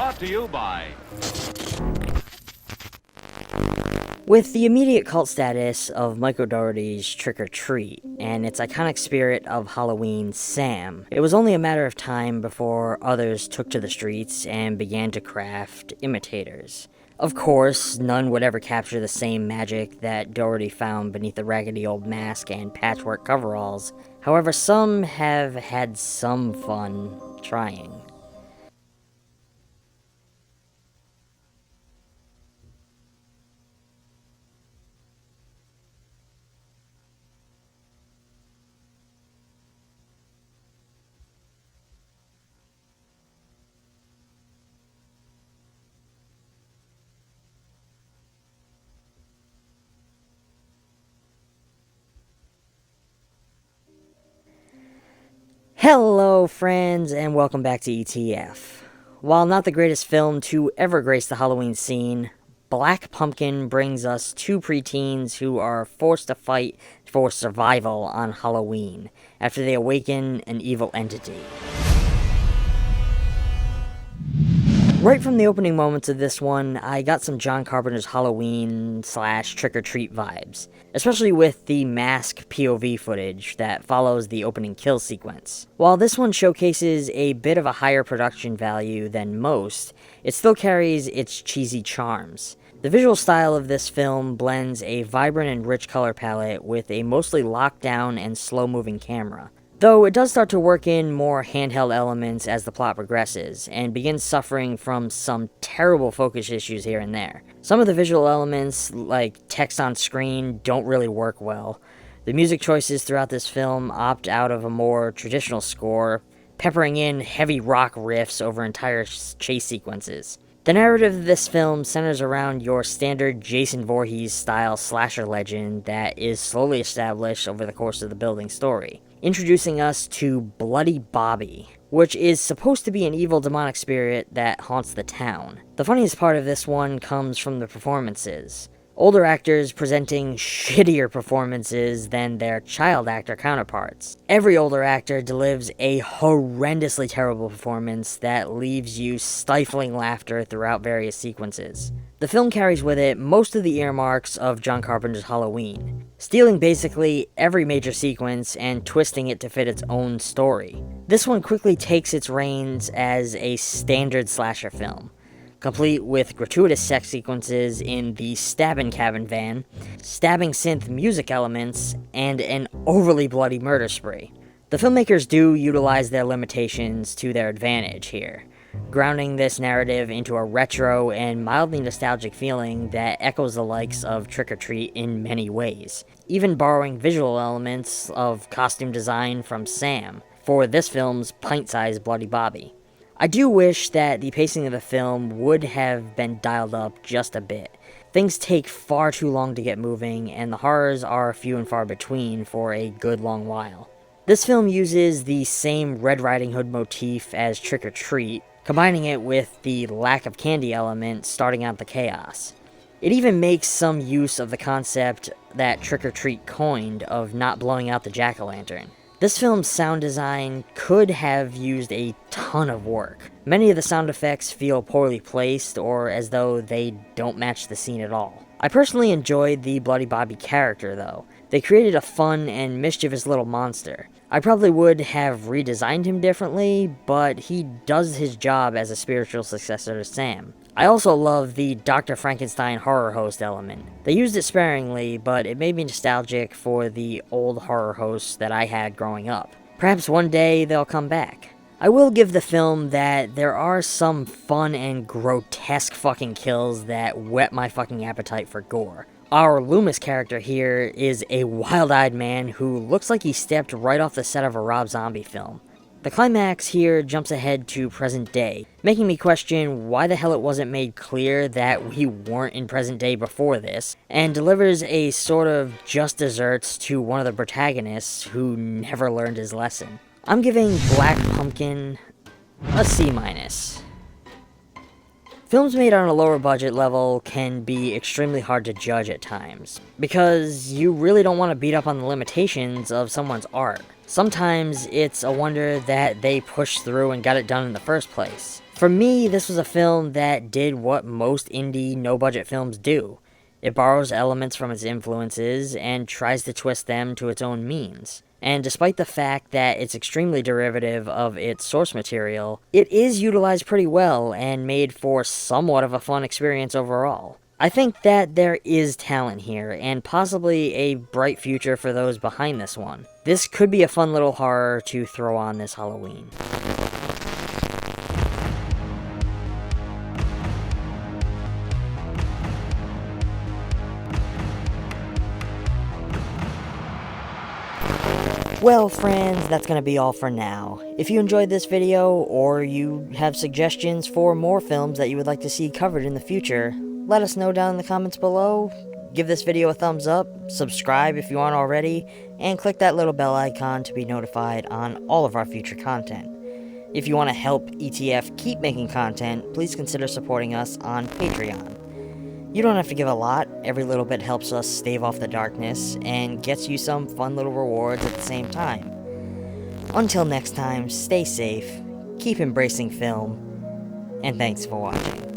Brought to you by... With the immediate cult status of Michael Dougherty's Trick or Treat, and its iconic spirit of Halloween, Sam, it was only a matter of time before others took to the streets and began to craft imitators. Of course, none would ever capture the same magic that Dougherty found beneath the raggedy old mask and patchwork coveralls. However, some have had some fun trying. Hello friends, and welcome back to ETF. While not the greatest film to ever grace the Halloween scene, Black Pumpkin brings us two preteens who are forced to fight for survival on Halloween after they awaken an evil entity. Right from the opening moments of this one, I got some John Carpenter's Halloween / Trick or Treat vibes, especially with the mask POV footage that follows the opening kill sequence. While this one showcases a bit of a higher production value than most, it still carries its cheesy charms. The visual style of this film blends a vibrant and rich color palette with a mostly locked down and slow-moving camera. Though it does start to work in more handheld elements as the plot progresses, and begins suffering from some terrible focus issues here and there. Some of the visual elements, like text on screen, don't really work well. The music choices throughout this film opt out of a more traditional score, peppering in heavy rock riffs over entire chase sequences. The narrative of this film centers around your standard Jason Voorhees-style slasher legend that is slowly established over the course of the building story, introducing us to Bloody Bobby, which is supposed to be an evil demonic spirit that haunts the town. The funniest part of this one comes from the performances. Older actors presenting shittier performances than their child actor counterparts. Every older actor delivers a horrendously terrible performance that leaves you stifling laughter throughout various sequences. The film carries with it most of the earmarks of John Carpenter's Halloween, stealing basically every major sequence and twisting it to fit its own story. This one quickly takes its reins as a standard slasher film, complete with gratuitous sex sequences in the stabbing cabin van, stabbing synth music elements, and an overly bloody murder spree. The filmmakers do utilize their limitations to their advantage here, grounding this narrative into a retro and mildly nostalgic feeling that echoes the likes of Trick or Treat in many ways, even borrowing visual elements of costume design from Sam for this film's pint-sized Bloody Bobby. I do wish that the pacing of the film would have been dialed up just a bit. Things take far too long to get moving, and the horrors are few and far between for a good long while. This film uses the same Red Riding Hood motif as Trick or Treat, combining it with the lack of candy element starting out the chaos. It even makes some use of the concept that Trick or Treat coined of not blowing out the jack-o'-lantern. This film's sound design could have used a ton of work. Many of the sound effects feel poorly placed or as though they don't match the scene at all. I personally enjoyed the Bloody Bobby character though. They created a fun and mischievous little monster. I probably would have redesigned him differently, but he does his job as a spiritual successor to Sam. I also love the Dr. Frankenstein horror host element. They used it sparingly, but it made me nostalgic for the old horror hosts that I had growing up. Perhaps one day they'll come back. I will give the film that there are some fun and grotesque fucking kills that whet my fucking appetite for gore. Our Loomis character here is a wild-eyed man who looks like he stepped right off the set of a Rob Zombie film. The climax here jumps ahead to present day, making me question why the hell it wasn't made clear that we weren't in present day before this, and delivers a sort of just desserts to one of the protagonists who never learned his lesson. I'm giving Black Pumpkin a C-. Films made on a lower budget level can be extremely hard to judge at times, because you really don't want to beat up on the limitations of someone's art. Sometimes it's a wonder that they pushed through and got it done in the first place. For me, this was a film that did what most indie, no-budget films do. It borrows elements from its influences and tries to twist them to its own means. And despite the fact that it's extremely derivative of its source material, it is utilized pretty well and made for somewhat of a fun experience overall. I think that there is talent here, and possibly a bright future for those behind this one. This could be a fun little horror to throw on this Halloween. Well, friends, that's going to be all for now. If you enjoyed this video, or you have suggestions for more films that you would like to see covered in the future, let us know down in the comments below. Give this video a thumbs up, subscribe if you aren't already, and click that little bell icon to be notified on all of our future content. If you want to help ETF keep making content, please consider supporting us on Patreon. You don't have to give a lot, every little bit helps us stave off the darkness, and gets you some fun little rewards at the same time. Until next time, stay safe, keep embracing film, and thanks for watching.